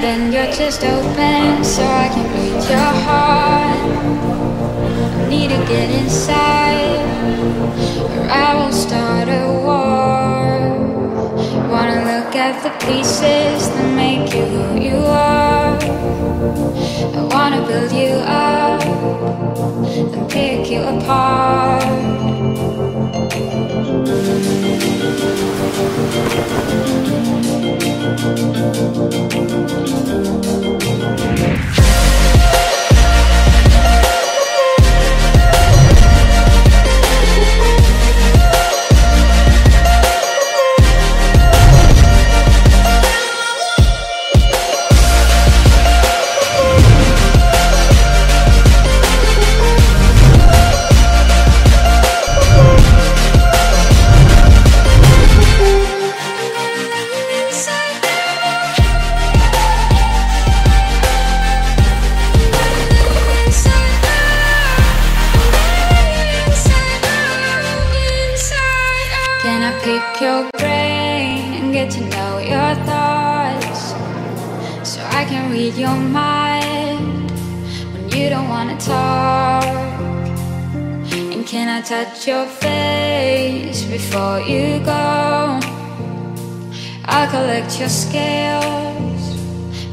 Then your chest open so I can read your heart. I need to get inside, or I will start a war. Wanna look at the pieces that make you who you are. I wanna build you up and pick you apart. Pick your brain and get to know your thoughts, so I can read your mind when you don't want to talk. And can I touch your face before you go? I'll collect your scales,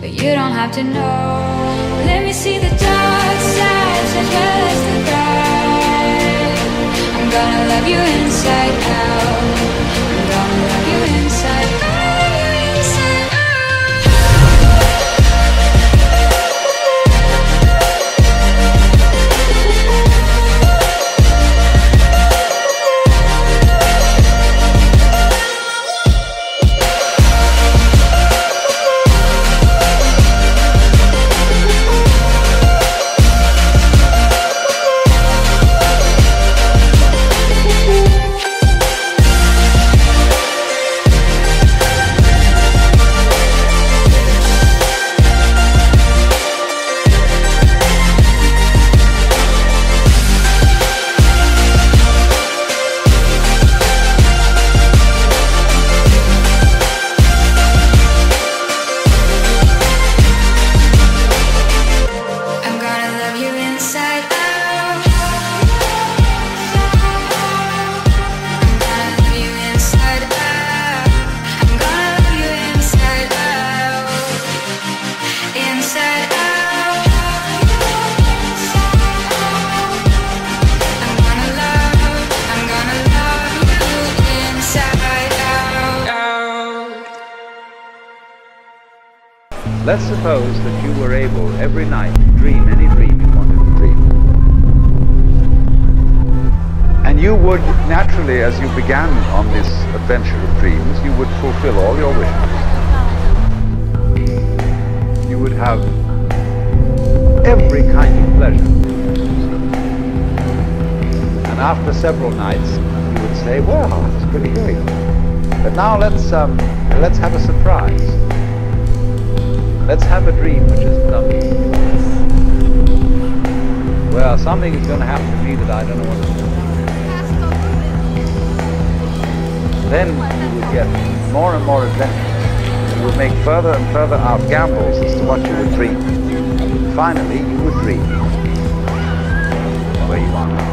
but you don't have to know. Let me see the dark sides as well as the bright. I'm gonna love you inside out. I'm gonna love you inside out, inside out. Let's suppose that you were able every night to dream any dream you wanted to dream. And you would naturally, as you began on this adventure of dreams, you would fulfill all your wishes. You would have every kind of pleasure. And after several nights, you would say, well, it's pretty great. But now let's have a surprise. Let's have a dream which is nothing. Well, something is going to happen to me that I don't know what to do. Then you would get more and more adventurous. You would make further and further out gambles as to what you would dream. Finally, you would dream where you are now.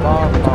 far, far